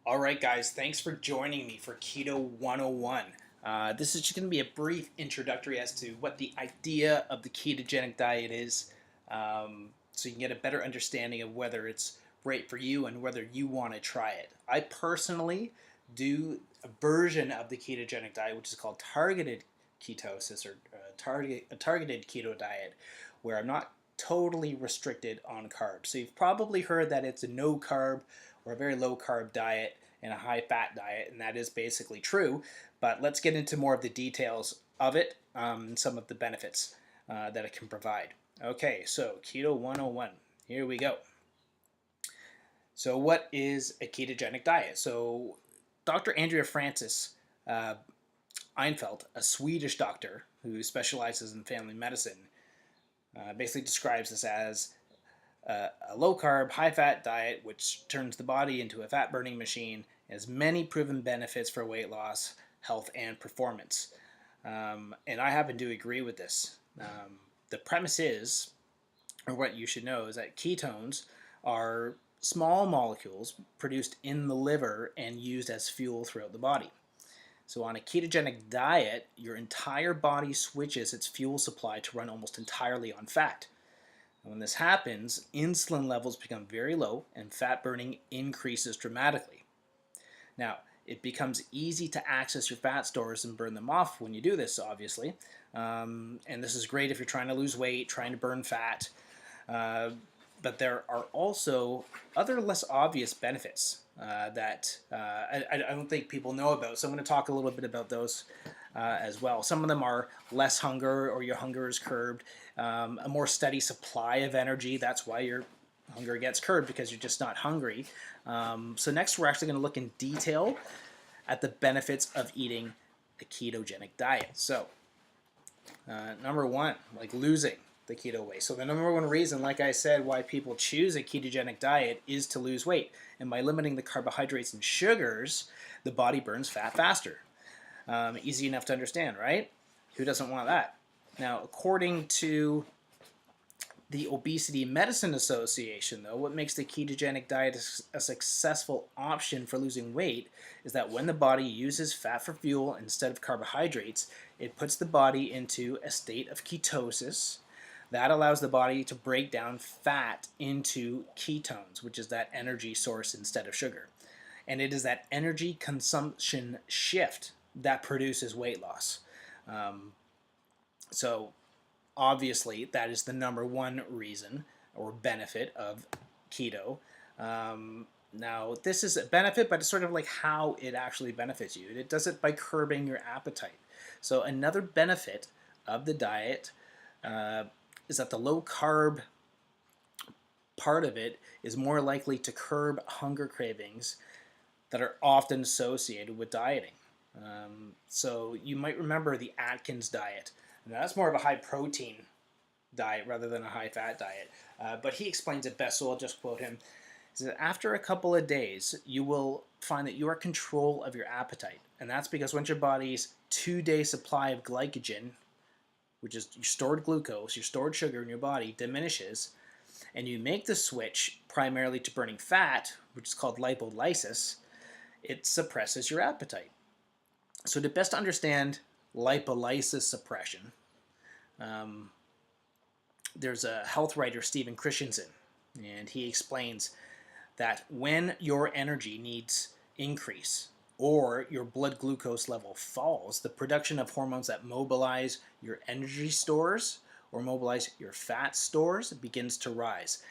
All right, guys, thanks for joining me for Keto 101. This is just going to be a brief introductory as to what the idea of the ketogenic diet is, so you can get a better understanding of whether it's right for you and whether you want to try it. I personally do a version of the ketogenic diet, which is called targeted ketosis or a targeted keto diet, where I'm not totally restricted on carbs. So you've probably heard that it's a no carb or a very low carb diet and a high fat diet, and that is basically true. But let's get into more of the details of it and some of the benefits that it can provide. Okay, so Keto 101. Here we go. So, what is a ketogenic diet? So, Dr. Andrea Francis Einfeld, a Swedish doctor who specializes in family medicine, basically describes this as a low carb, high fat diet which turns the body into a fat burning machine, has many proven benefits for weight loss, health, and performance. And I happen to agree with this. The premise is, or what you should know, is that ketones are small molecules produced in the liver and used as fuel throughout the body. So, on a ketogenic diet, your entire body switches its fuel supply to run almost entirely on fat. And when this happens, insulin levels become very low and fat burning increases dramatically. Now, it becomes easy to access your fat stores and burn them off when you do this, obviously. And this is great if you're trying to lose weight, trying to burn fat. But there are also other less obvious benefits that I don't think people know about. So I'm going to talk a little bit about those as well. Some of them are less hunger, or your hunger is curbed, a more steady supply of energy. That's why your hunger gets curbed, because you're just not hungry. So next we're actually going to look in detail at the benefits of eating a ketogenic diet. So number one, like losing the keto weight. So the number one reason, like I said, why people choose a ketogenic diet is to lose weight. And by limiting the carbohydrates and sugars, the body burns fat faster. Easy enough to understand, right? Who doesn't want that? Now, according to the Obesity Medicine Association, though, what makes the ketogenic diet a successful option for losing weight is that when the body uses fat for fuel instead of carbohydrates, it puts the body into a state of ketosis. That allows the body to break down fat into ketones, which is that energy source instead of sugar. And it is that energy consumption shift that produces weight loss. So obviously, that is the number one reason or benefit of keto. Now, this is a benefit, but it's sort of like how it actually benefits you. It does it by curbing your appetite. So another benefit of the diet is that the low carb part of it is more likely to curb hunger cravings that are often associated with dieting. So you might remember the Atkins diet. Now, that's more of a high protein diet rather than a high fat diet. But he explains it best, so I'll just quote him. He says, after a couple of days, you will find that you are in control of your appetite. And that's because once your body's 2-day supply of glycogen, which is your stored glucose, your stored sugar in your body, diminishes, and you make the switch primarily to burning fat, which is called lipolysis, it suppresses your appetite. So to best understand lipolysis suppression, there's a health writer, Stephen Christensen, and he explains that when your energy needs increase or your blood glucose level falls, the production of hormones that mobilize your energy stores or mobilize your fat stores begins to rise.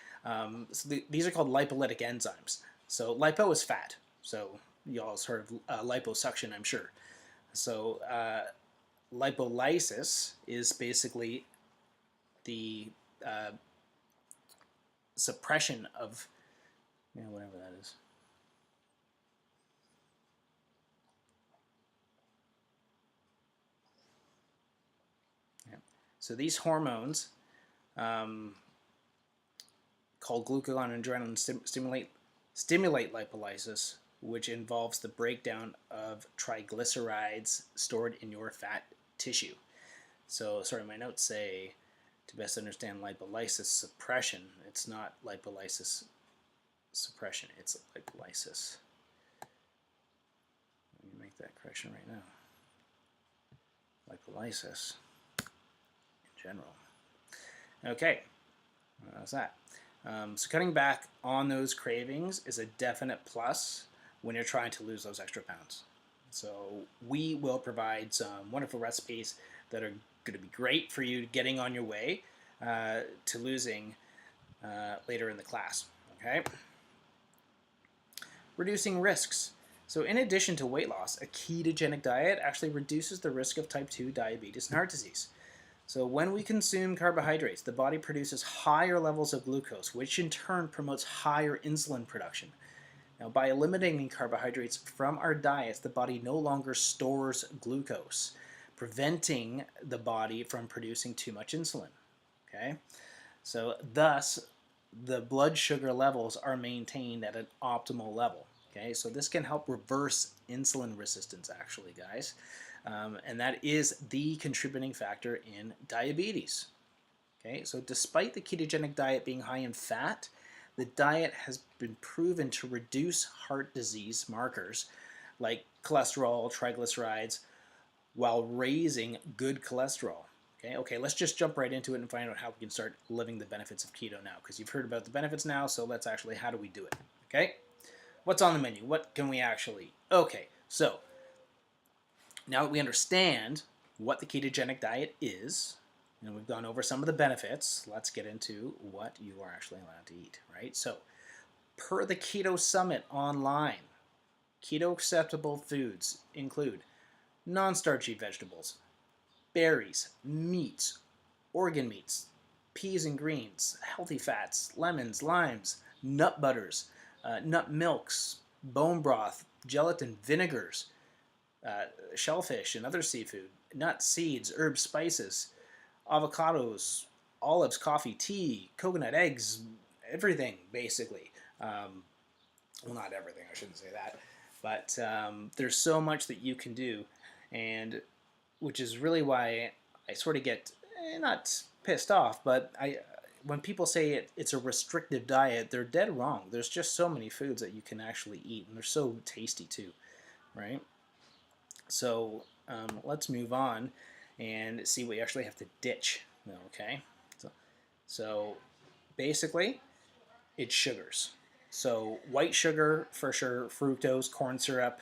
These are called lipolytic enzymes. So lipo is fat. So you all have heard of liposuction, I'm sure. So lipolysis is basically the suppression of, whatever that is. Yeah. So these hormones, called glucagon and adrenaline, stimulate lipolysis, which involves the breakdown of triglycerides stored in your fat tissue. So, sorry, my notes say to best understand lipolysis suppression. It's not lipolysis suppression, it's lipolysis correction right now. Lipolysis in general. Okay, that's that. So cutting back on those cravings is a definite plus when you're trying to lose those extra pounds. So we will provide some wonderful recipes that are going to be great for you getting on your way to losing later in the class. Okay. Reducing risks. So in addition to weight loss, a ketogenic diet actually reduces the risk of type 2 diabetes and heart disease. So when we consume carbohydrates, the body produces higher levels of glucose, which in turn promotes higher insulin production. Now, by eliminating carbohydrates from our diets, the body no longer stores glucose, preventing the body from producing too much insulin. Okay? So thus, the blood sugar levels are maintained at an optimal level. Okay, so this can help reverse insulin resistance, actually, guys. And that is the contributing factor in diabetes. Okay, so despite the ketogenic diet being high in fat, the diet has been proven to reduce heart disease markers like cholesterol, triglycerides, while raising good cholesterol. Okay, let's just jump right into it and find out how we can start living the benefits of keto now, because you've heard about the benefits now, so let's actually, how do we do it? Okay, what's on the menu? What can we actually eat? Okay, so now that we understand what the ketogenic diet is, and we've gone over some of the benefits, let's get into what you are actually allowed to eat, right? So, per the Keto Summit online, keto acceptable foods include non-starchy vegetables, berries, meats, organ meats, peas and greens, healthy fats, lemons, limes, nut butters, nut milks, bone broth, gelatin, vinegars, shellfish and other seafood, nuts, seeds, herbs, spices, avocados, olives, coffee, tea, coconut, eggs, everything basically. Well, not everything, I shouldn't say that, but there's so much that you can do, and which is really why I sort of get not pissed off, but when people say it's a restrictive diet, they're dead wrong. There's just so many foods that you can actually eat, and they're so tasty too, right? So let's move on and see what you actually have to ditch. Okay, so basically, it's sugars. So white sugar for sure, fructose, corn syrup,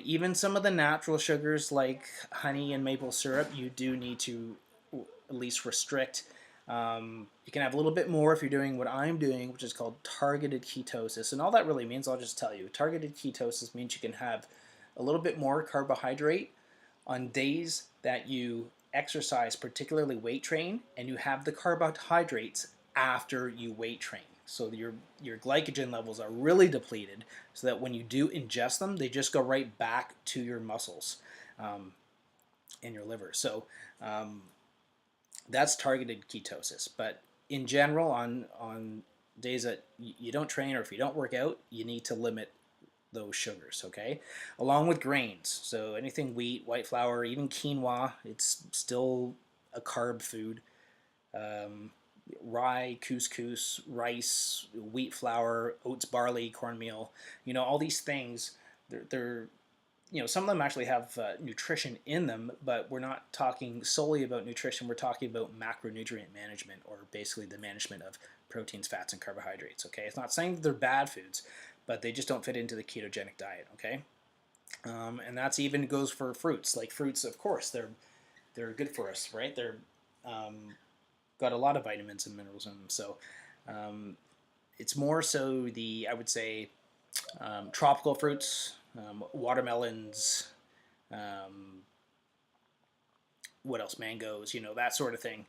even some of the natural sugars like honey and maple syrup, you do need to at least restrict. You can have a little bit more if you're doing what I'm doing, which is called targeted ketosis. And all that really means, I'll just tell you, targeted ketosis means you can have a little bit more carbohydrate on days that you exercise, particularly weight train, and you have the carbohydrates after you weight train. So your glycogen levels are really depleted, so that when you do ingest them, they just go right back to your muscles in your liver. So that's targeted ketosis. But in general, on days that you don't train or if you don't work out, you need to limit those sugars, okay? Along with grains. So anything wheat, white flour, even quinoa, it's still a carb food. Rye, couscous, rice, wheat flour, oats, barley, cornmeal, all these things, they're some of them actually have nutrition in them, but we're not talking solely about nutrition. We're talking about macronutrient management, or basically the management of proteins, fats, and carbohydrates, okay? It's not saying that they're bad foods, but they just don't fit into the ketogenic diet, okay? And that's even goes for fruits. Like fruits, of course, they're good for us, right? They're got a lot of vitamins and minerals in them. So it's more so I would say, tropical fruits, watermelons, what else? Mangoes, that sort of thing,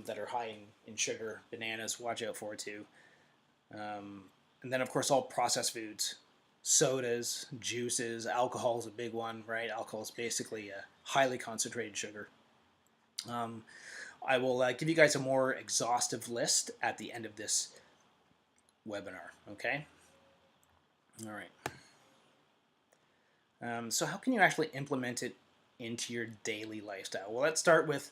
that are high in sugar. Bananas, watch out for it too. And then, of course, all processed foods, sodas, juices, alcohol is a big one, right? Alcohol is basically a highly concentrated sugar. I will give you guys a more exhaustive list at the end of this webinar, okay? All right. So how can you actually implement it into your daily lifestyle? Well, let's start with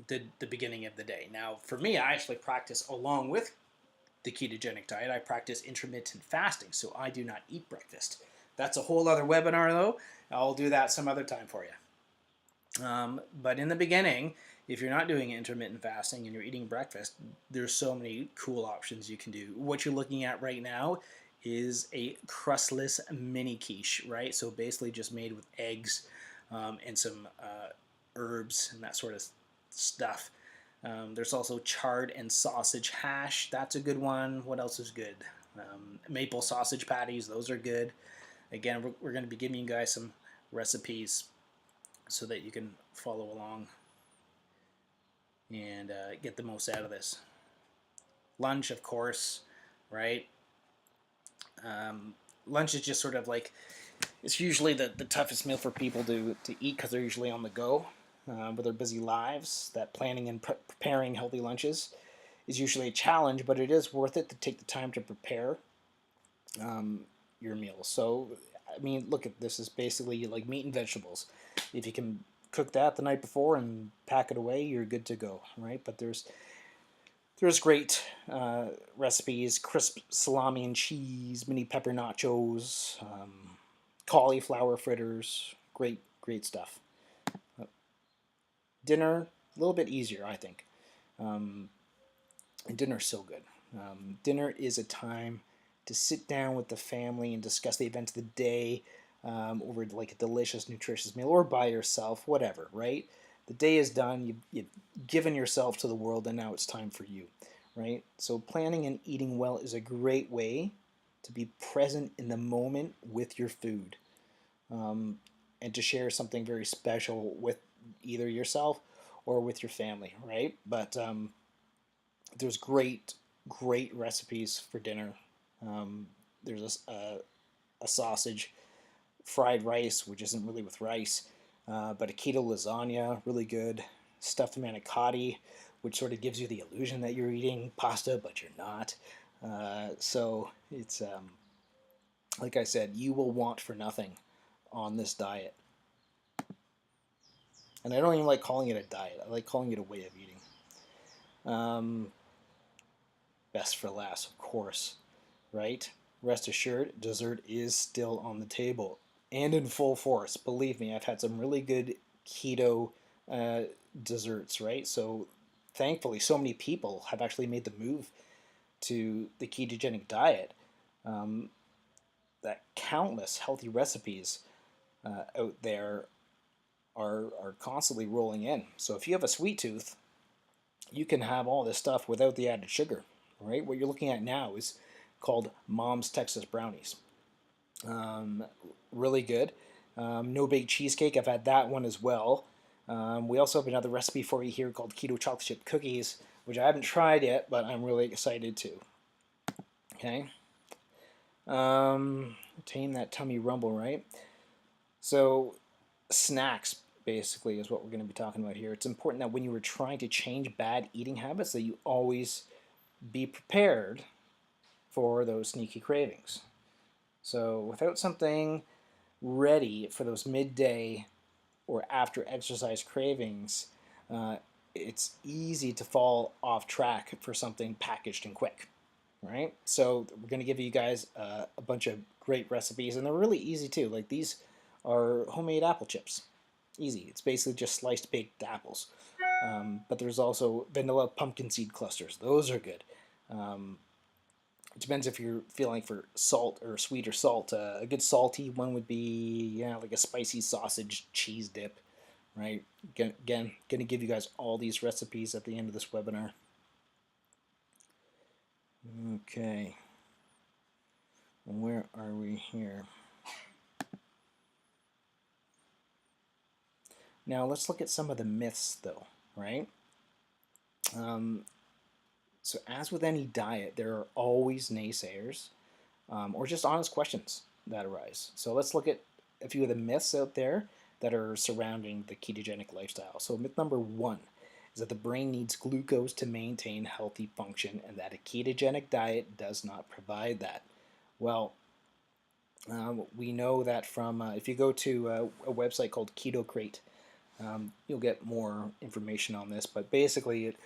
the beginning of the day. Now, for me, I actually practice along with the ketogenic diet. I practice intermittent fasting, so I do not eat breakfast. That's a whole other webinar, though. I'll do that some other time for you. But in the beginning, if you're not doing intermittent fasting and you're eating breakfast, there's so many cool options you can do. What you're looking at right now is a crustless mini quiche, right? So basically just made with eggs and some herbs and that sort of stuff. There's also chard and sausage hash. That's a good one. What else is good? Maple sausage patties. Those are good. Again, we're going to be giving you guys some recipes so that you can follow along and get the most out of this. Lunch, of course, right? Lunch is just sort of like, it's usually the toughest meal for people to eat because they're usually on the go with their busy lives. That planning and preparing healthy lunches is usually a challenge, but it is worth it to take the time to prepare your meals. So, I mean, look at this is basically like meat and vegetables. If you can cook that the night before and pack it away, you're good to go, right? But there's great recipes: crisp salami and cheese, mini pepper nachos, cauliflower fritters. Great stuff. Dinner, a little bit easier, I think. And dinner's so good. Dinner is a time to sit down with the family and discuss the events of the day over like a delicious, nutritious meal, or by yourself, whatever, right? The day is done. You've given yourself to the world, and now it's time for you, right? So planning and eating well is a great way to be present in the moment with your food, and to share something very special with either yourself or with your family, right? But there's great recipes for dinner. There's a sausage fried rice, which isn't really with rice, but a keto lasagna, really good. Stuffed manicotti, which sort of gives you the illusion that you're eating pasta, but you're not. So it's, like I said, you will want for nothing on this diet. And I don't even like calling it a diet. I like calling it a way of eating. Best for last, of course, right? Rest assured, dessert is still on the table and in full force. Believe me, I've had some really good keto uh, desserts, right? So thankfully, so many people have actually made the move to the ketogenic diet that countless healthy recipes out there are constantly rolling in. So if you have a sweet tooth, you can have all this stuff without the added sugar, right? What you're looking at now is called Mom's Texas Brownies. Really good. No Bake Cheesecake, I've had that one as well. We also have another recipe for you here called Keto Chocolate Chip Cookies, which I haven't tried yet, but I'm really excited to. Okay. Tame that tummy rumble, right? So, snacks basically is what we're going to be talking about here. It's important that when you are trying to change bad eating habits, that you always be prepared for those sneaky cravings. So, without something ready for those midday or after exercise cravings, it's easy to fall off track for something packaged and quick, right? So we're going to give you guys a bunch of great recipes, and they're really easy too. Like these are homemade apple chips. Easy. It's basically just sliced baked apples. But there's also vanilla pumpkin seed clusters. Those are good. It depends if you're feeling for salt or sweet or salt. A good salty one would be like a spicy sausage cheese dip, right? Again, going to give you guys all these recipes at the end of this webinar. Okay. Where are we here? Now let's look at some of the myths though, right? So as with any diet, there are always naysayers or just honest questions that arise. So let's look at a few of the myths out there that are surrounding the ketogenic lifestyle. So myth number 1 is that the brain needs glucose to maintain healthy function and that a ketogenic diet does not provide that. Well, we know that from, if you go to a website called Keto Crate, you'll get more information on this, but basically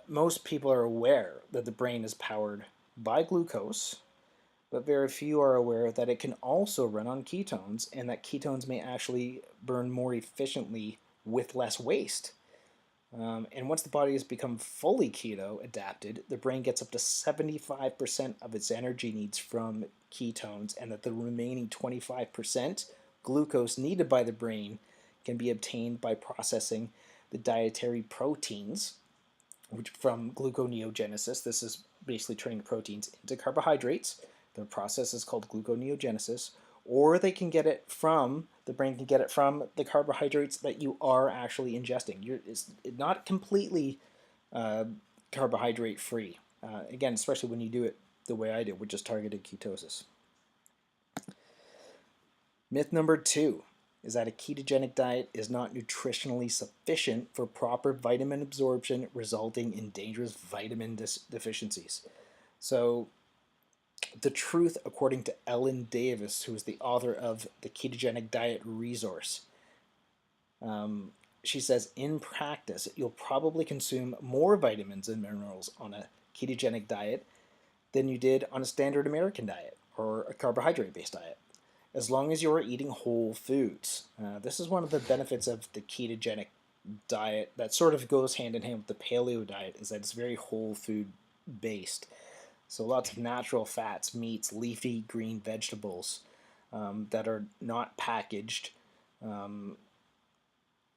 most people are aware that the brain is powered by glucose, but very few are aware that it can also run on ketones and that ketones may actually burn more efficiently with less waste. And once the body has become fully keto adapted, the brain gets up to 75% of its energy needs from ketones, and that the remaining 25% glucose needed by the brain can be obtained by processing the dietary proteins which from gluconeogenesis. This is basically turning the proteins into carbohydrates. The process is called gluconeogenesis, or they can get it from the brain can get it from the carbohydrates that you are actually ingesting. It's not completely uh, carbohydrate free. Again, especially when you do it the way I did, which is targeted ketosis. Myth number 2 is that a ketogenic diet is not nutritionally sufficient for proper vitamin absorption, resulting in dangerous vitamin deficiencies. So, the truth, according to Ellen Davis, who is the author of the Ketogenic Diet Resource, um, she says, in practice, you'll probably consume more vitamins and minerals on a ketogenic diet than you did on a standard American diet or a carbohydrate based diet, as long as you're eating whole foods. This is one of the benefits of the ketogenic diet that sort of goes hand in hand with the paleo diet, is that it's very whole food based. So lots of natural fats, meats, leafy green vegetables that are not packaged, um,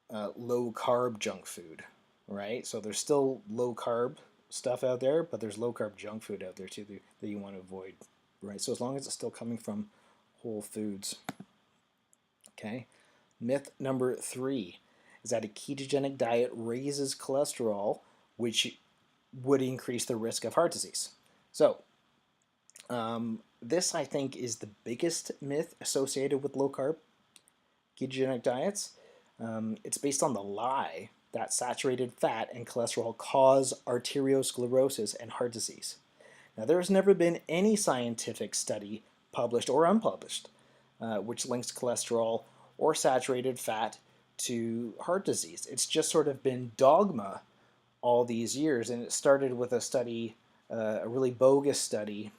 low carb junk food, right? So there's still low carb stuff out there, but there's low carb junk food out there too that you want to avoid, right? So as long as it's still coming from whole foods. Okay. Myth number 3 is that a ketogenic diet raises cholesterol, which would increase the risk of heart disease. So, this I think is the biggest myth associated with low carb ketogenic diets. It's based on the lie that saturated fat and cholesterol cause arteriosclerosis and heart disease. Now, there has never been any scientific study, published or unpublished, which links cholesterol or saturated fat to heart disease. It's just sort of been dogma all these years, and it started with a study, a really bogus study,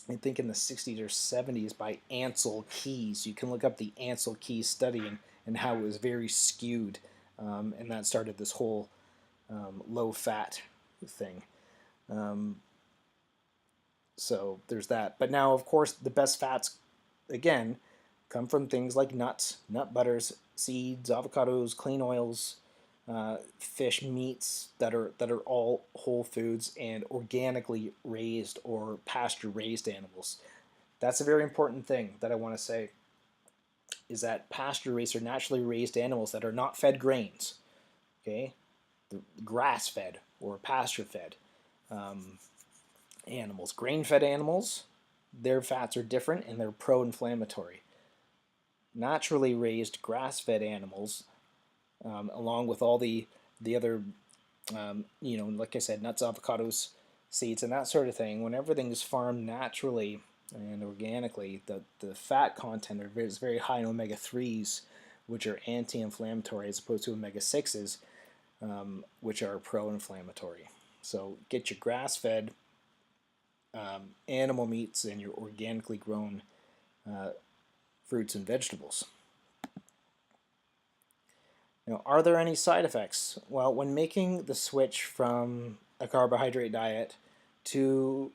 I think in the 60s or 70s by Ansel Keys. You can look up the Ansel Keys study and how it was very skewed, and that started this whole low fat thing. Um, so there's that. But now, of course, the best fats, again, come from things like nuts, nut butters, seeds, avocados, clean oils, fish, meats that are all whole foods and organically raised or pasture raised animals. That's a very important thing that I want to say, is that pasture raised or naturally raised animals that are not fed grains, okay, grass fed or pasture fed animals. Grain fed animals, their fats are different and they're pro inflammatory. Naturally raised grass fed animals, along with all the other, like I said, nuts, avocados, seeds, and that sort of thing, when everything is farmed naturally and organically, the fat content is very high in omega-3s, which are anti-inflammatory, as opposed to omega-6s, which are pro-inflammatory. So get your grass-fed animal meats and your organically grown fruits and vegetables. Now, are there any side effects? Well, when making the switch from a carbohydrate diet to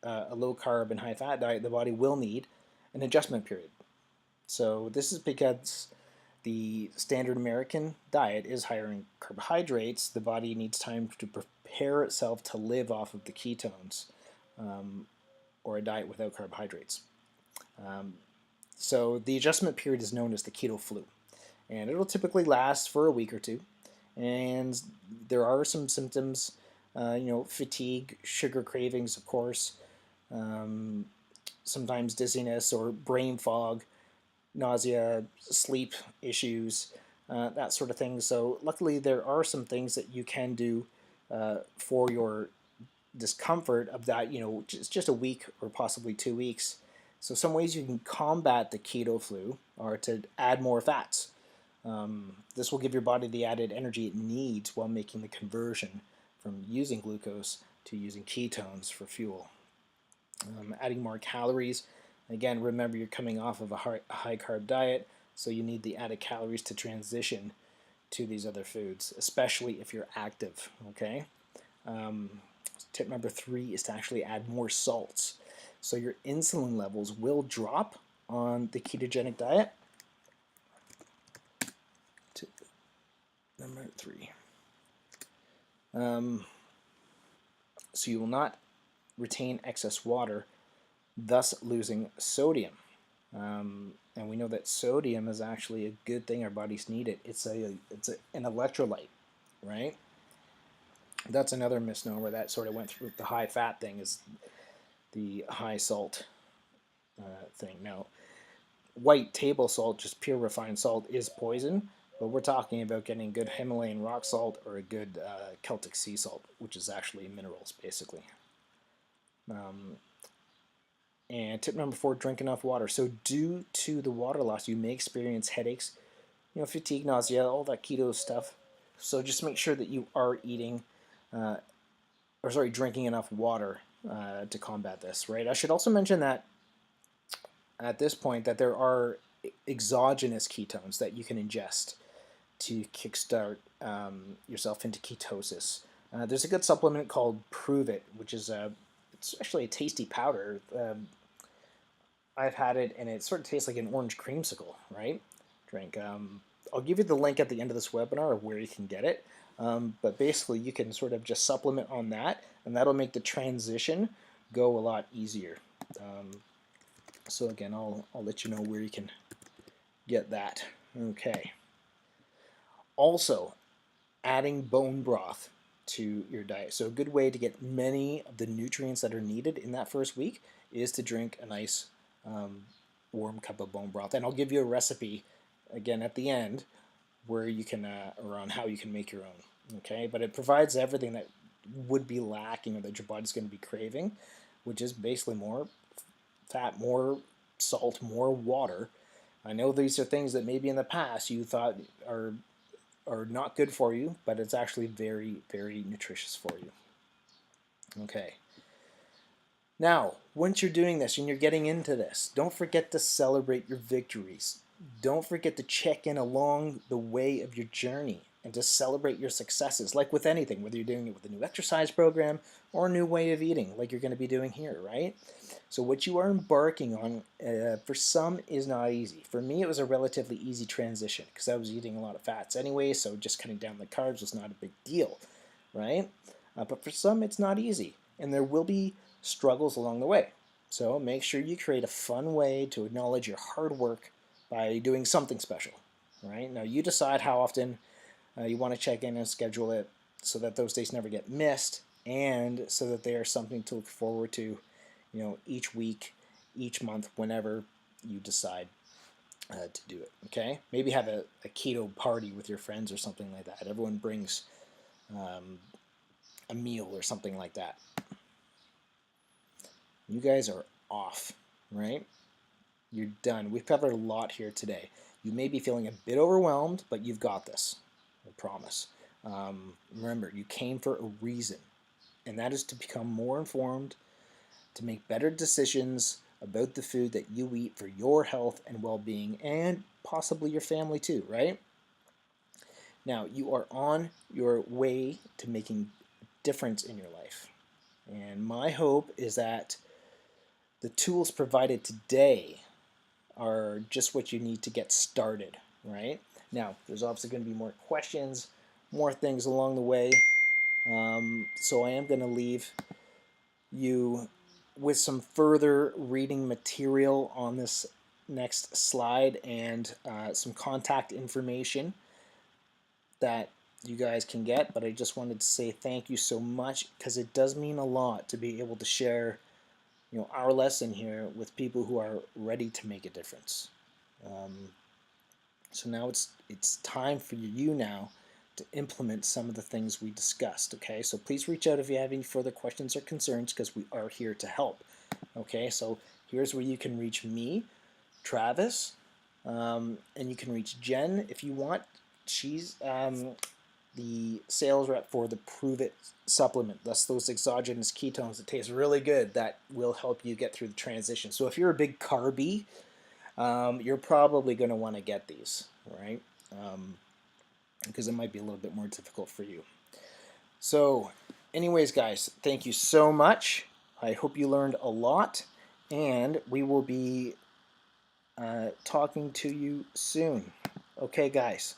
a low carb and high fat diet, the body will need an adjustment period. So this is because the standard American diet is higher in carbohydrates. The body needs time to prepare itself to live off of the ketones, or a diet without carbohydrates. So the adjustment period is known as the keto flu, and it'll typically last for a week or two. And there are some symptoms, fatigue, sugar cravings, of course, sometimes dizziness or brain fog, nausea, sleep issues, that sort of thing. So luckily there are some things that you can do for your discomfort of that, just a week or possibly 2 weeks. So some ways you can combat the keto flu are to add more fats. This will give your body the added energy it needs while making the conversion from using glucose to using ketones for fuel. adding more calories. Again, remember you're coming off of a high carb diet, so you need the added calories to transition to these other foods, especially if you're active. Okay. Um, Tip number 3 is to actually add more salts. So your insulin levels will drop on the ketogenic diet. Tip number 3. So you will not retain excess water, thus losing sodium. And we know that sodium is actually a good thing. Our bodies need it. It's an electrolyte, right? That's another misnomer that sort of went through the high fat thing, is the high salt thing. Now, white table salt, just pure refined salt, is poison, but we're talking about getting good Himalayan rock salt or a good Celtic sea salt, which is actually minerals, basically. And tip number 4, drink enough water. So due to the water loss, you may experience headaches, fatigue, nausea, all that keto stuff. So just make sure that you are drinking enough water to combat this, right? I should also mention that at this point that there are exogenous ketones that you can ingest to kickstart yourself into ketosis. There's a good supplement called Prove It, which is it's actually a tasty powder. I've had it, and it sort of tastes like an orange creamsicle, right? Drink. I'll give you the link at the end of this webinar of where you can get it. But basically, you can sort of just supplement on that, and that'll make the transition go a lot easier. So again, I'll let you know where you can get that. Okay. Also, adding bone broth to your diet. So a good way to get many of the nutrients that are needed in that first week is to drink a nice warm cup of bone broth. And I'll give you a recipe again at the end where you can, or on how you can make your own. Okay, but it provides everything that would be lacking or that your body's going to be craving, which is basically more fat, more salt, more water. I know these are things that maybe in the past you thought are not good for you, but it's actually very, very nutritious for you. Okay. Now, once you're doing this and you're getting into this, don't forget to celebrate your victories. Don't forget to check in along the way of your journey and to celebrate your successes, like with anything, whether you're doing it with a new exercise program or a new way of eating, like you're going to be doing here, right? So what you are embarking on, for some, is not easy. For me, it was a relatively easy transition because I was eating a lot of fats anyway, so just cutting down the carbs was not a big deal, right? But for some, it's not easy, and there will be struggles along the way. So make sure you create a fun way to acknowledge your hard work by doing something special, right? Now you decide how often you want to check in and schedule it so that those days never get missed, and so that they are something to look forward to, each week, each month, whenever you decide to do it. Okay? Maybe have a keto party with your friends or something like that. Everyone brings a meal or something like that. You guys are off, right? You're done. We've covered a lot here today. You may be feeling a bit overwhelmed, but you've got this. I promise. Remember, you came for a reason, and that is to become more informed, to make better decisions about the food that you eat for your health and well-being, and possibly your family too, right? Now, you are on your way to making a difference in your life. And my hope is that the tools provided today are just what you need to get started, right? Now, there's obviously going to be more questions, more things along the way. So I am going to leave you with some further reading material on this next slide and some contact information that you guys can get. But I just wanted to say thank you so much, because it does mean a lot to be able to share our lesson here with people who are ready to make a difference. So now it's time for you now to implement some of the things we discussed. Okay, so please reach out if you have any further questions or concerns, because we are here to help. Okay, so here's where you can reach me, Travis, and you can reach Jen if you want. She's the sales rep for the Prove It supplement. That's those exogenous ketones that taste really good that will help you get through the transition. So if you're a big carby, you're probably going to want to get these, right? Because it might be a little bit more difficult for you. So anyways, guys, thank you so much. I hope you learned a lot, and we will be talking to you soon. Okay, guys.